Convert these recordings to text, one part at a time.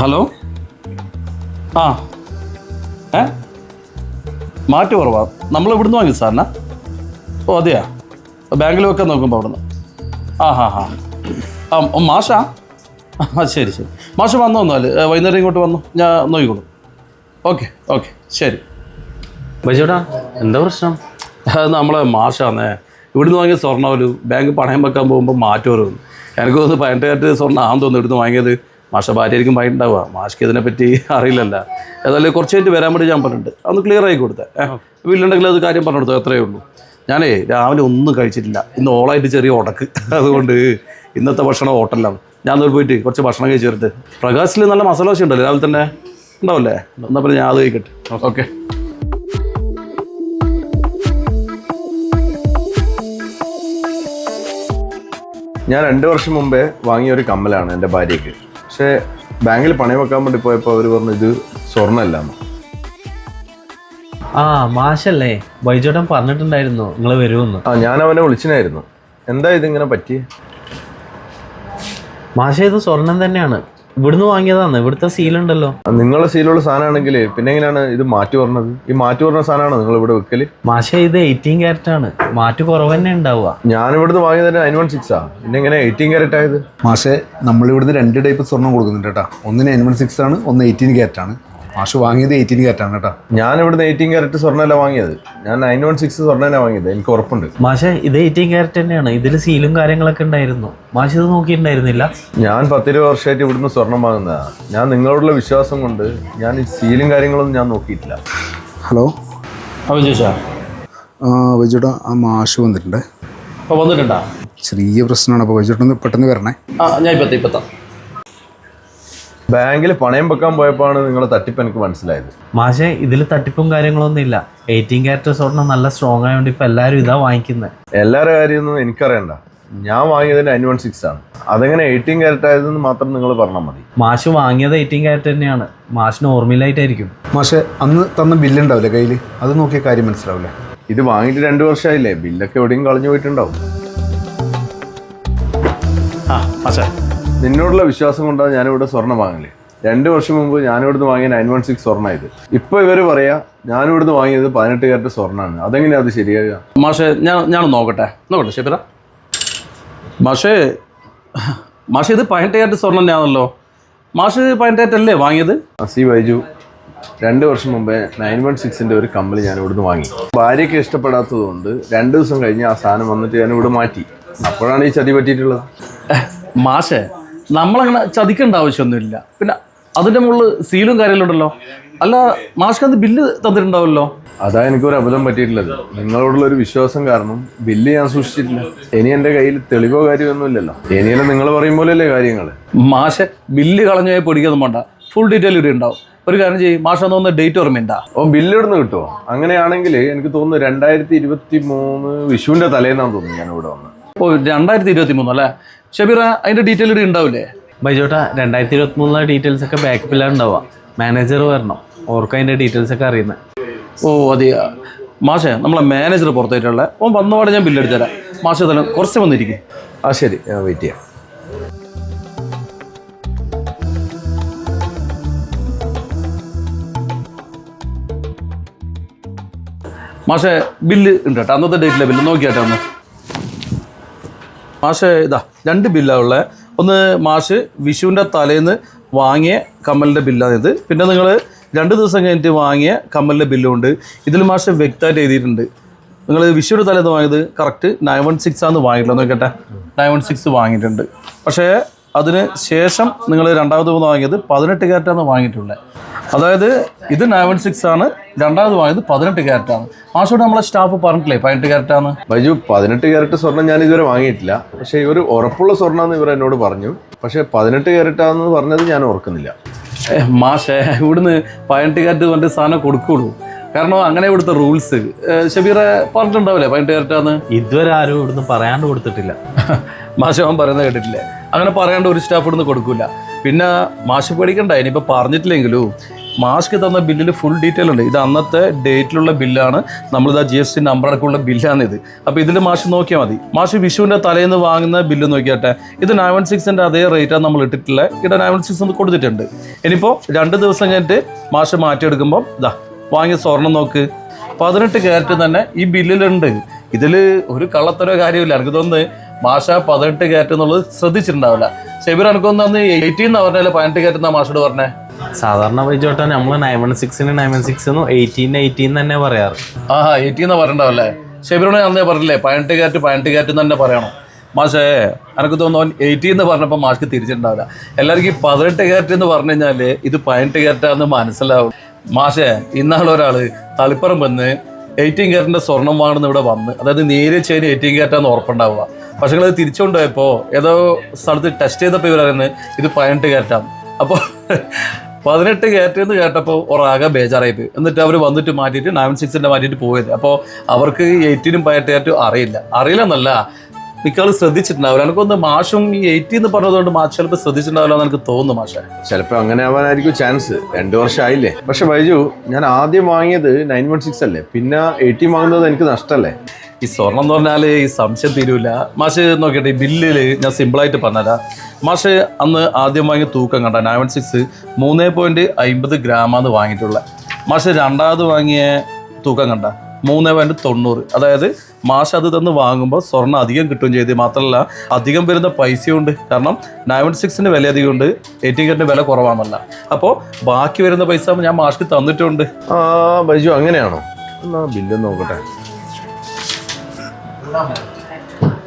Hello ആ മാറ്റ് കുറവാ. നമ്മൾ ഇവിടുന്ന് വാങ്ങി സാറിനാ? ഓ അതെയാ, ബാങ്കിൽ വെക്കാൻ നോക്കുമ്പോൾ അവിടുന്ന്. മാഷാ? ശരി ശരി, മാഷ് വന്നു വന്നാൽ വൈകുന്നേരം ഇങ്ങോട്ട് വന്നു, ഞാൻ നോക്കിക്കോളൂ. ഓക്കെ ഓക്കെ ശരി. ബൈജോടാ എന്താ പ്രശ്നം? അത് നമ്മളെ മാഷാന്നേ, ഇവിടുന്ന് വാങ്ങിയ സ്വർണ്ണം ഒരു ബാങ്ക് പണയം വെക്കാൻ പോകുമ്പോൾ മാറ്റ് കുറവ്. എനിക്ക് തോന്നുന്നു 18 സ്വർണ്ണം ആണെന്ന് തോന്നുന്നു ഇവിടുന്ന് വാങ്ങിയത്. മാഷ ഭാര്യയായിരിക്കും വാങ്ങിയിട്ടുണ്ടാവുക, മാഷ്ക്ക് ഇതിനെപ്പറ്റി അറിയില്ലല്ലോ. ഏതായാലും കുറച്ച് കഴിഞ്ഞിട്ട് വരാൻ വേണ്ടി ഞാൻ പറഞ്ഞിട്ടുണ്ട്, അതൊന്ന് ക്ലിയർ ആക്കി കൊടുത്തേ. വീട്ടിലുണ്ടെങ്കിൽ അത് കാര്യം പറഞ്ഞു കൊടുത്തോ, എത്രയേ ഉള്ളൂ. ഞാനേ രാവിലെ ഒന്നും കഴിച്ചിട്ടില്ല, ഇന്ന് ഓളായിട്ട് ചെറിയ ഉടക്ക്, അതുകൊണ്ട് ഇന്നത്തെ ഭക്ഷണം ഹോട്ടലിലാണ്. ഞാൻ അതിൽ പോയിട്ട് കുറച്ച് ഭക്ഷണം കഴിച്ച് വരട്ടെ. പ്രകാശിൽ നല്ല മസാല ദോശ ഉണ്ടല്ലോ രാവിലെ തന്നെ, ഉണ്ടാവില്ലേ? എന്നാൽ പിന്നെ ഞാൻ അത് കഴിക്കട്ടെ. ഓക്കെ. ഞാൻ 2 വർഷം മുമ്പേ വാങ്ങിയ ഒരു കമ്മലാണ് എൻ്റെ ഭാര്യയ്ക്ക്. പക്ഷേ ബാങ്കിൽ പണയം വെക്കാൻ വേണ്ടി പോയപ്പോൾ അവർ പറഞ്ഞു ഇത് സ്വർണ്ണമല്ലാന്ന്. മാഷല്ലേ, ബൈജോട്ടൻ പറഞ്ഞിട്ടുണ്ടായിരുന്നു നിങ്ങൾ വരുമെന്ന്. ഞാൻ അവനെ വിളിച്ചിനായിരുന്നു. എന്താ ഇതിങ്ങനെ പറ്റി? മാഷ ഇത് സ്വർണം തന്നെയാണ്, ഇവിടുന്ന് വാങ്ങിയതാണ്, ഇവിടുത്തെ സീലുണ്ടല്ലോ. നിങ്ങളുടെ സീലുള്ള സാധനമാണെങ്കിൽ പിന്നെ എങ്ങനെയാണ് ഇത് മാറ്റി പറഞ്ഞത്? ഈ മാറ്റി പറഞ്ഞ സാധനമാണോ നിങ്ങൾ ഇവിടെ വെക്കല്? മാഷ ഇത് 18 ക്യാരറ്റ് ആണ്, മാറ്റ് കുറവ് തന്നെ ഉണ്ടാവുക. ഞാൻ ഇവിടുന്ന് വാങ്ങിയത് 916 പിന്നെ എങ്ങനെ 18 ക്യാരറ്റ് ആയത്? മാഷെ, നമ്മളിവിടുന്ന് 2 ടൈപ്പ് സ്വർണ്ണം കൊടുക്കുന്നുണ്ട് കേട്ടോ. ഒന്ന് 916 ആണ്, ഒന്ന് 18 ക്യാരറ്റ് ആണ്. മാഷ് വാങ്ങിയത് 18 ക്യാരറ്റ് ആണ് കേട്ടോ. ഞാൻ ഇവിടുന്ന് 18 ക്യാരറ്റ് സ്വർണ്ണമല്ല വാങ്ങിയത്, ഞാൻ 916 സ്വർണ്ണമല്ല വാങ്ങിയത്, എനിക്ക് ഉറപ്പുണ്ട്. മാഷ ഇത് 18 ക്യാരറ്റ് തന്നെയാണ്, ഇതിൽ സീലും കാര്യങ്ങളൊക്കെ ഉണ്ടായിരുന്നു. മാഷ് ഇത് നോക്കിയിട്ടുണ്ടായിരുന്നില്ല? ഞാൻ 10-20 വർഷമായിട്ട് ഇവിടുന്ന് സ്വർണം വാങ്ങുന്നതാണ്. ഞാൻ നിങ്ങളോടുള്ള വിശ്വാസം കൊണ്ട് ഞാൻ ഈ സീലും കാര്യങ്ങളൊന്നും ഞാൻ നോക്കിയിട്ടില്ല. ഹലോ ചോദിച്ചാ വൈജോട്ടാ, ആ മാഷ് വന്നിട്ടുണ്ട്. അപ്പോൾ വന്നിട്ടുണ്ടാ? ചെറിയ പ്രശ്നമാണ്, അപ്പോൾ വൈജോട്ടൊന്ന് പെട്ടെന്ന് വരണേ. ഞാൻ ഇപ്പത്താം. ബാങ്കിൽ പണയം വെക്കാൻ പോയപ്പോഴാണ് നിങ്ങളെ തട്ടിപ്പ് എനിക്ക് മനസ്സിലായത്. മാഷെ ഇതിൽ തട്ടിപ്പും കാര്യങ്ങളൊന്നും ഇല്ല. 18 ക്യാരറ്റ് സ്വർണ്ണം നല്ല സ്ട്രോങ് ആയതുകൊണ്ട് ഇപ്പം എല്ലാവരും ഇതാ വാങ്ങിക്കുന്നത്. എല്ലാവരുടെ കാര്യമൊന്നും എനിക്കറിയണ്ട. ഞാൻ വാങ്ങിയത് 916 ആണ്. അതെങ്ങനെ 18 ക്യാരറ്റ് ആയതെന്ന് മാത്രം നിങ്ങൾ പറഞ്ഞാൽ മതി. മാഷ് വാങ്ങിയത് 18 ക്യാരറ്റ് തന്നെയാണ്, മാഷിന് ഓർമ്മയിലായിട്ടായിരിക്കും. മാഷെ, അന്ന് തന്ന ബില്ലുണ്ടാവില്ലേ കയ്യിൽ, അത് നോക്കിയ കാര്യം മനസ്സിലാവില്ലേ? ഇത് വാങ്ങിയിട്ട് 2 വർഷമായില്ലേ, ബില്ലൊക്കെ എവിടെയും കളഞ്ഞു പോയിട്ടുണ്ടാവും. നിന്നോടുള്ള വിശ്വാസം കൊണ്ടാണ് ഞാനിവിടെ സ്വർണ്ണം വാങ്ങില്ലേ. 2 വർഷം മുമ്പ് ഞാനിവിടുന്ന് വാങ്ങിയ 916 സ്വർണ്ണമായത്. ഇപ്പോൾ ഇവർ പറയാ ഞാനിവിടുന്ന് വാങ്ങിയത് 18 ക്യാരറ്റ് സ്വർണ്ണമാണ്. അതെങ്ങനെയാ അത് ശരിയാകുക? മാഷെ ഞാൻ നോക്കട്ടെ ഷെബിറ. മാഷേ ഇത് 18 ക്യാരറ്റ് സ്വർണ്ണം തന്നെയാണല്ലോ. മാഷ് 18 ക്യാരറ്റ് അല്ലേ വാങ്ങിയത്? ബൈജു, 2 വർഷം മുമ്പേ 916ൻ്റെ ഒരു കമ്മൽ ഞാൻ ഇവിടുന്ന് വാങ്ങി. ഭാര്യയ്ക്ക് ഇഷ്ടപ്പെടാത്തത് കൊണ്ട് 2 ദിവസം കഴിഞ്ഞ് ആ സാധനം വന്നിട്ട് ഞാൻ ഇവിടെ മാറ്റി. അപ്പോഴാണ് ഈ ചതി പറ്റിയിട്ടുള്ളത്. മാഷെ, നമ്മളങ്ങനെ ചതിക്കേണ്ട ആവശ്യമൊന്നുമില്ല. പിന്നെ അതിൻ്റെ മുകളിൽ സീലും കാര്യമെല്ലാം ഉണ്ടല്ലോ. അല്ല, മാഷ്ക്ക് അത് ബില്ല് തന്നിട്ടുണ്ടാവുമല്ലോ. അതാ എനിക്കൊരു അബദ്ധം പറ്റിയിട്ടുള്ളത്. നിങ്ങളോടുള്ള ഒരു വിശ്വാസം കാരണം ബില്ല് ഞാൻ സൂക്ഷിച്ചിട്ടില്ല. ഇനി എൻ്റെ കയ്യിൽ തെളിവോ കാര്യമൊന്നുമില്ലല്ലോ. ഇനിയെല്ലാം നിങ്ങൾ പറയും പോലെയല്ലേ കാര്യങ്ങൾ. മാഷെ, ബില്ല് കളഞ്ഞു പോയി പൊടിക്കൊന്നും വേണ്ട, ഫുൾ ഡീറ്റെയിൽ ഇവിടെ ഉണ്ടാവും. ഒരു കാര്യം ചെയ്യും, മാഷം തോന്നുന്ന ഡേറ്റ് ഓർമ്മയുണ്ടാ? ബില്ല് ഇവിടുന്ന് കിട്ടുമോ? അങ്ങനെയാണെങ്കിൽ എനിക്ക് തോന്നുന്നു 2023 വിഷുവിൻ്റെ തലേന്നാന്ന് തോന്നുന്നു ഞാൻ ഇവിടെ വന്നത്. 2023 അല്ലേ ഷബീറ? അതിൻ്റെ ഡീറ്റെയിൽ ഇവിടെ ഉണ്ടാവില്ലേ? ബൈജോട്ടാ, 2023 ഡീറ്റെയിൽസ് ഒക്കെ ബാക്കപ്പിലാണ് ഉണ്ടാവുക. മാനേജർ വരണം, ഓർക്ക് അതിൻ്റെ ഡീറ്റെയിൽസ് ഒക്കെ അറിയുന്നത്. അതെയാ മാഷെ, നമ്മളെ മാനേജർ പുറത്തായിട്ടുള്ള വന്നപാടെ ഞാൻ ബില്ലെടുത്ത് തരാം. മാഷെ തന്നെ കുറച്ച് വന്നിരിക്കും. ശരി, ഞാൻ വെയിറ്റ് ചെയ്യാം. മാഷെ ബില്ല് ഉണ്ട് കേട്ടോ, അന്നത്തെ ഡേറ്റിലെ ബില്ല് നോക്കിയാട്ടെ ഒന്ന്. മാഷെ ഇതാ 2 ബില്ലാണ് ഉള്ളത്. ഒന്ന് മാഷ് വിഷുവിൻ്റെ തലേന്ന് വാങ്ങിയ കമ്മലിൻ്റെ ബില്ലാണിത്. പിന്നെ നിങ്ങൾ 2 ദിവസം കഴിഞ്ഞിട്ട് വാങ്ങിയ കമ്മലിൻ്റെ ബില്ലും ഉണ്ട്. ഇതിൽ മാഷ് വ്യക്തമായിട്ട് എഴുതിയിട്ടുണ്ട്. നിങ്ങൾ വിഷുവിൻ്റെ തലേന്ന് വാങ്ങിയത് കറക്റ്റ് 916 ആണെന്ന് വാങ്ങിയിട്ടില്ല. നോക്കട്ടെ, 916 വാങ്ങിയിട്ടുണ്ട്. പക്ഷേ അതിന് ശേഷം നിങ്ങൾ രണ്ടാമത് വാങ്ങിയത് 18 ക്യാരറ്റാണ് വാങ്ങിയിട്ടുള്ളത്. അതായത് ഇത് 916 ആണ്, രണ്ടാമത് വാങ്ങിയത് 18 ക്യാരറ്റാണ്. മാഷോട് നമ്മളെ സ്റ്റാഫ് പറഞ്ഞിട്ടില്ലേ 18 ക്യാരറ്റാണ്? ബൈജു, 18 ക്യാരറ്റ് സ്വർണ്ണം ഞാൻ ഇതുവരെ വാങ്ങിയിട്ടില്ല. പക്ഷേ ഇവർ ഉറപ്പുള്ള സ്വർണ്ണമെന്ന് ഇവർ എന്നോട് പറഞ്ഞു. പക്ഷേ 18 ക്യാരറ്റാണെന്ന് പറഞ്ഞത് ഞാൻ ഓർക്കുന്നില്ല. മാഷേ, ഇവിടുന്ന് 18 ക്യാരറ്റ് പറഞ്ഞ സാധനം കൊടുക്കുള്ളൂ. കാരണം അങ്ങനെ ഇവിടുത്തെ റൂൾസ്. ഷബീറെ പറഞ്ഞിട്ടുണ്ടാവില്ലേ 18 ക്യാരറ്റാന്ന്? ഇതുവരെ ആരും ഇവിടുന്ന് പറയാണ്ട് കൊടുത്തിട്ടില്ല. മാഷ് അവൻ പറയുന്നത് കേട്ടിട്ടില്ലേ? അങ്ങനെ പറയാണ്ട് ഒരു സ്റ്റാഫ് ഇവിടുന്ന് കൊടുക്കില്ല. പിന്നെ മാഷ് പേടിക്കണ്ട, ഇനിയിപ്പോൾ പറഞ്ഞിട്ടില്ലെങ്കിലും മാഷ്ക്ക് തന്ന ബില്ലിൽ ഫുൾ ഡീറ്റെയിൽ ഉണ്ട്. ഇത് അന്നത്തെ ഡേറ്റിലുള്ള ബില്ലാണ്. നമ്മളിതാ GST നമ്പർ അടക്കമുള്ള ബില്ലാണിത്. അപ്പോൾ ഇതിൽ മാഷ് നോക്കിയാൽ മതി. മാഷ് വിഷുവിൻ്റെ തലേന്ന് വാങ്ങുന്ന ബില്ല് നോക്കിയാട്ടെ. ഇത് 916ൻ്റെ അതേ റേറ്റാണ് നമ്മൾ ഇട്ടിട്ടുള്ളത്. ഇവിടെ 916 കൊടുത്തിട്ടുണ്ട്. ഇനിയിപ്പോൾ 2 ദിവസം കഴിഞ്ഞിട്ട് മാഷ് മാറ്റിയെടുക്കുമ്പോൾ ഇതാ വാങ്ങിയ സ്വർണം നോക്ക്, 18 ക്യാരറ്റ് തന്നെ ഈ ബില്ലിലുണ്ട്. ഇതിൽ ഒരു കള്ളത്തരോ കാര്യമില്ല. എനിക്ക് തോന്നുന്നു മാഷ 18 ക്യാരറ്റ് എന്നുള്ളത് ശ്രദ്ധിച്ചിട്ടുണ്ടാവില്ല. ഷെബീർ എനിക്കൊന്ന് അന്ന് 18 എന്ന് പറഞ്ഞാൽ 18 ക്യാരറ്റ് എന്നാ മാഷോട് പറഞ്ഞേ. സാധാരണ ബൈജോട്ടാ നമ്മൾ 916 916 18 തന്നെ പറയാറ്. 18 എന്നാ പറയണ്ടാവല്ലേ. ഷെബീറിനെ അന്നേ പറഞ്ഞില്ലേ 18 ക്യാരറ്റ് എന്ന് തന്നെ പറയണം. മാഷേ എനിക്ക് തോന്നുന്നു 18 എന്ന് പറഞ്ഞപ്പോൾ മാഷ്ക്ക് തിരിച്ചിട്ടുണ്ടാവില്ല. എല്ലാവർക്കും ഈ 18 ക്യാരറ്റ് എന്ന് പറഞ്ഞു കഴിഞ്ഞാൽ ഇത് 18 ക്യാരറ്റാന്ന് മനസ്സിലാവും. മാഷേ ഇന്നാളൊരാൾ തളിപ്പറം വന്ന് 18 ക്യാരറ്റിൻ്റെ സ്വർണം വാങ്ങുന്ന ഇവിടെ വന്ന്, അതായത് നേരിയ ചെയിൻ 18 ക്യാരറ്റാന്ന് ഉറപ്പുണ്ടാവുക. പക്ഷേ അത് തിരിച്ചുകൊണ്ടുപോയപ്പോൾ ഏതോ സ്ഥലത്ത് ടെസ്റ്റ് ചെയ്തപ്പോൾ ഇവർ പറയുന്നത് ഇത് 18 ക്യാരറ്റാണ്. അപ്പോൾ 18 ക്യാരറ്റ് എന്ന് കേട്ടപ്പോൾ ഒരാകെ ബേജാറായിപ്പോയി. എന്നിട്ട് അവർ വന്നിട്ട് മാറ്റിയിട്ട് 916ൻ്റെ മാറ്റിയിട്ട് പോയത്. അപ്പോൾ അവർക്ക് 18 18 ക്യാരറ്റ് അറിയില്ലെന്നല്ല, മിക്കവാറും ശ്രദ്ധിച്ചിട്ടുണ്ടാവില്ല. എനിക്കൊന്ന് മാഷും ഈ 80 എന്ന് പറഞ്ഞതുകൊണ്ട് മാഷ് ചിലപ്പോൾ ശ്രദ്ധിച്ചിട്ടുണ്ടാവില്ല എന്ന് എനിക്ക് തോന്നുന്നു. മാഷെ ചിലപ്പോൾ അങ്ങനെ ആവാനായിരിക്കും ചാൻസ്. 2 വർഷമായില്ലേ. പക്ഷെ ബൈജു, ഞാൻ ആദ്യം വാങ്ങിയത് 916 അല്ലേ, പിന്നെ 80 വാങ്ങുന്നത് എനിക്ക് നഷ്ടമല്ലേ? ഈ സ്വർണം എന്ന് പറഞ്ഞാൽ ഈ സംശയം തീരൂല. മാഷ് നോക്കിയിട്ട് ഈ ബില്ലിൽ ഞാൻ സിമ്പിളായിട്ട് പറഞ്ഞുതരാം. മാഷ് അന്ന് ആദ്യം വാങ്ങിയ തൂക്കം കണ്ട 916 3.50 ഗ്രാമാണ് വാങ്ങിയിട്ടുള്ളത്. മാഷ് രണ്ടാമത് വാങ്ങിയ തൂക്കം കണ്ട 3.90. അതായത് മാഷ് അത് തന്ന് വാങ്ങുമ്പോൾ സ്വർണ്ണം അധികം കിട്ടുകയും ചെയ്ത്, മാത്രമല്ല അധികം വരുന്ന പൈസയുണ്ട്. കാരണം 916ന് വില അധികമുണ്ട്, 18 ക്യാരറ്റിന് വില കുറവാണെന്നല്ല. അപ്പോൾ ബാക്കി വരുന്ന പൈസ ഞാൻ മാഷ്ക്ക് തന്നിട്ടുണ്ട്. ബൈജു അങ്ങനെയാണോ? എന്നാ ബില്ല് നോക്കട്ടെ.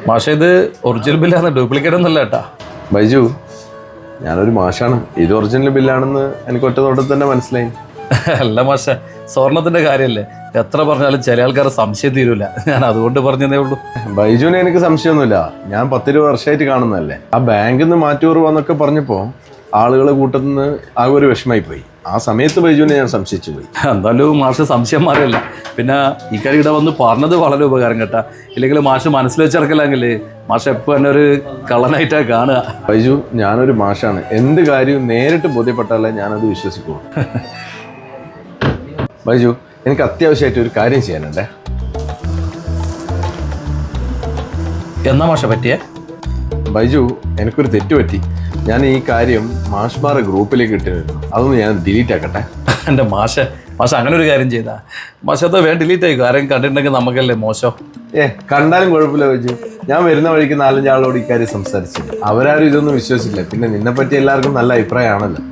മാഷ ഇത് ഒറിജിനൽ ബില്ലാണ്, ഡ്യൂപ്ലിക്കേറ്റ് ഒന്നല്ല കേട്ടാ. ബൈജു, ഞാനൊരു മാഷാണ്. ഇത് ഒറിജിനൽ ബില്ലാണെന്ന് എനിക്ക് ഒറ്റ നോട്ടത്തിൽ തന്നെ മനസ്സിലായി. അല്ല മാഷ, സ്വർണത്തിന്റെ കാര്യമല്ലേ, എത്ര പറഞ്ഞാലും ചില ആൾക്കാർ സംശയം തീരൂല. ഞാൻ അതുകൊണ്ട് പറഞ്ഞതേ ഉള്ളൂ. ബൈജുവിന് എനിക്ക് സംശയമൊന്നുമില്ല. ഞാൻ 10-20 വർഷമായിട്ട് കാണുന്നതല്ലേ. ആ ബാങ്കിൽ നിന്ന് മാറ്റൂർ വന്നൊക്കെ പറഞ്ഞപ്പോൾ ആളുകളെ കൂട്ടത്തിൽ നിന്ന് ആകെ ഒരു വിഷമായി പോയി. ആ സമയത്ത് ബൈജുവിനെ ഞാൻ സംശയിച്ചു പോയി. എന്തായാലും മാഷ് സംശയം മാറിയല്ല. പിന്നെ ഈ കാര്യം ഇവിടെ വന്ന് പറഞ്ഞത് വളരെ ഉപകാരം കേട്ടാ. ഇല്ലെങ്കിൽ മാഷ് മനസ്സിൽ വെച്ചിറക്കില്ലെങ്കിൽ മാഷ് എപ്പോൾ തന്നെ ഒരു കള്ളനായിട്ടാണ് കാണുക. ബൈജു, ഞാനൊരു മാഷാണ്. എന്ത് കാര്യവും നേരിട്ട് ബോധ്യപ്പെട്ടാലേ ഞാനത് വിശ്വസിക്കൂ. ബൈജു, എനിക്ക് അത്യാവശ്യമായിട്ട് ഒരു കാര്യം ചെയ്യാനുണ്ടേ. എന്നാ മാഷ പറ്റിയേ? ബൈജു, എനിക്കൊരു തെറ്റ് പറ്റി. ഞാൻ ഈ കാര്യം മാഷ്മാരെ ഗ്രൂപ്പിലേക്ക് ഇട്ടിരുന്നു. അതൊന്ന് ഞാൻ ഡിലീറ്റ് ആക്കട്ടെ. എൻ്റെ മാഷ അങ്ങനെ ഒരു കാര്യം ചെയ്താ മാഷ അത് വേണ്ട ഡിലീറ്റ് ആയിക്കോ. ആരെയും കണ്ടിട്ടുണ്ടെങ്കിൽ നമുക്കല്ലേ മോശം. കണ്ടാലും കുഴപ്പമില്ല ബൈജു. ഞാൻ വരുന്ന വഴിക്ക് 4-5 ആളോട് ഇക്കാര്യം സംസാരിച്ചു. അവരാരും ഇതൊന്നും വിശ്വസിച്ചില്ല. പിന്നെ നിന്നെപ്പറ്റി എല്ലാവർക്കും നല്ല അഭിപ്രായമാണല്ലോ.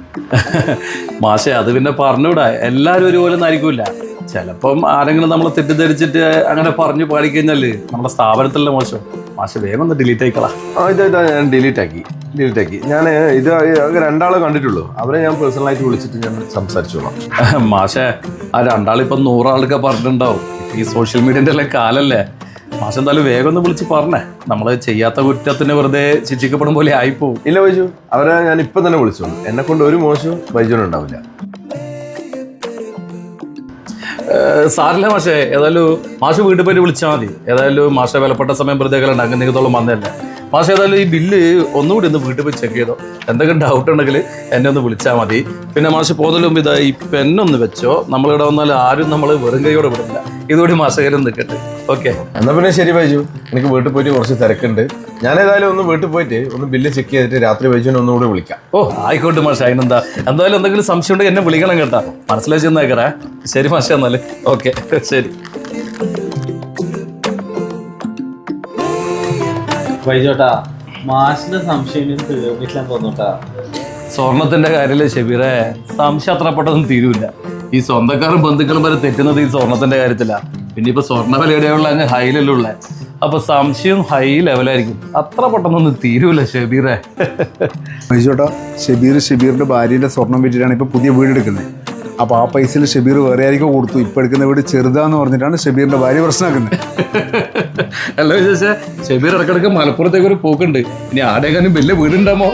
മാഷെ അത് പിന്നെ പറഞ്ഞുകൂടാ, എല്ലാവരും ഒരുപോലെ ഒന്നും ആയിരിക്കില്ല. ചിലപ്പം ആരെങ്കിലും നമ്മളെ തെറ്റിദ്ധരിച്ചിട്ട് അങ്ങനെ പറഞ്ഞു പാടിക്കഴിഞ്ഞാല് നമ്മുടെ സ്ഥാപനത്തിലെ മോശം. മാഷെ വേഗം ഒന്ന് ഡിലീറ്റ് ആയിക്കളാ. ഇതാ ഞാൻ ഡിലീറ്റ് ആക്കി. ഞാൻ ഇത് 2 ആളെ കണ്ടിട്ടുള്ളൂ. അവരെ ഞാൻ പേഴ്സണലായിട്ട് വിളിച്ചിട്ട് ഞാൻ സംസാരിച്ചോളാം. മാഷെ ആ 2 ആളിപ്പം 100 ആളൊക്കെ പറഞ്ഞിട്ടുണ്ടാവും. ഈ സോഷ്യൽ മീഡിയൻ്റെ എല്ലാം കാലല്ലേ. മാഷെ എന്തായാലും വേഗം ഒന്ന് വിളിച്ച് പറഞ്ഞേ. നമ്മൾ ചെയ്യാത്ത കുറ്റത്തിന് വെറുതെ ശിക്ഷിക്കപ്പെടും പോലെ ആയിപ്പോവും. ഇല്ല ബൈജു, അവരെ ഞാൻ ഇപ്പം തന്നെ വിളിച്ചോളൂ. എന്നെ കൊണ്ട് ഒരു മോശവും ബൈജുവിനുണ്ടാവില്ല. സാറില്ല മാഷെ, ഏതായാലും മാഷ് വീട്ടിൽ പോയിട്ട് വിളിച്ചാൽ മതി. ഏതായാലും മാഷ വിലപ്പെട്ട സമയം പ്രത്യേകം അങ്ങനെ നിങ്ങത്തോളം വന്നതല്ലേ. മാഷ ഏതായാലും ഈ ബില്ല് ഒന്നുകൂടി ഒന്ന് വീട്ടിൽ പോയി ചെക്ക് ചെയ്തോ. എന്തെങ്കിലും ഡൗട്ട് ഉണ്ടെങ്കിൽ എന്നെ ഒന്ന് വിളിച്ചാൽ മതി. പിന്നെ മാഷ് പോകുന്നതിന് മുമ്പ് ഇതാ ഈ പെന്നൊന്ന് വെച്ചോ. നമ്മളിവിടെ വന്നാൽ ആരും നമ്മൾ വെറും കൈയോടെ വിടില്ല. ഇതുകൂടി മാഷകരം നിൽക്കട്ടെ. ഓക്കെ, എന്നാൽ പിന്നെ ശരി ബൈജു. എനിക്ക് വീട്ടിൽ പോയിട്ട് കുറച്ച് തിരക്കുണ്ട്. ഞാൻ ഏതായാലും ഒന്ന് വീട്ടിൽ പോയിട്ട് ഒന്ന് ബില്ല് ചെക്ക് ചെയ്തിട്ട് രാത്രി ബൈജുവിനെ ഒന്നുകൂടി വിളിക്കാം. ആയിക്കോട്ടെ മാഷ, അതിനെന്താ. എന്തായാലും എന്തെങ്കിലും സംശയം ഉണ്ടെങ്കിൽ എന്നെ വിളിക്കണം കേട്ടാ. മനസ്സിലാക്കി ചെന്നേക്കറേ. ശരി മാഷ, എന്നാല് ഓക്കെ ശരി. ബൈജോട്ടാ, മാഷിന്റെ സംശയം തീർന്നിട്ടില്ല തോന്നൂട്ടാ. സ്വർണത്തിന്റെ കാര്യത്തില് ഷെബീറെ സംശയം അത്ര പെട്ടെന്ന് തീരൂല. ഈ സ്വന്തക്കാരും ബന്ധുക്കളും വരെ തെറ്റുന്നത് ഈ സ്വർണത്തിന്റെ കാര്യത്തിലാ. പിന്നെ ഇപ്പൊ സ്വർണ്ണ വിലയുടെയുള്ള അങ്ങ് ഹൈയിലുള്ള, അപ്പൊ സംശയം ഹൈ ലെവലായിരിക്കും. അത്ര പെട്ടെന്നൊന്നും തീരൂല ഷെബീറെ. ബൈജോട്ടാ, ഷെബീറിന്റെ ഭാര്യയുടെ സ്വർണം വിറ്റിട്ടാണ് ഇപ്പൊ പുതിയ വീട് എടുക്കുന്നത്. അപ്പോൾ ആ പൈസയിൽ ഷെബീർ വേറെ ആയിരിക്കും കൊടുത്തു. ഇപ്പം എടുക്കുന്ന വീട് ചെറുതാന്ന് പറഞ്ഞിട്ടാണ് ഷെബീറിന്റെ ഭാര്യ പ്രശ്നമാക്കുന്നത്. അല്ല വിശേഷ, ഷെബീർ ഇടക്കിടക്ക് മലപ്പുറത്തേക്ക് ഒരു പോക്കുണ്ട്. ഇനി ആടെക്കാനും വലിയ വീടുണ്ടാമോ?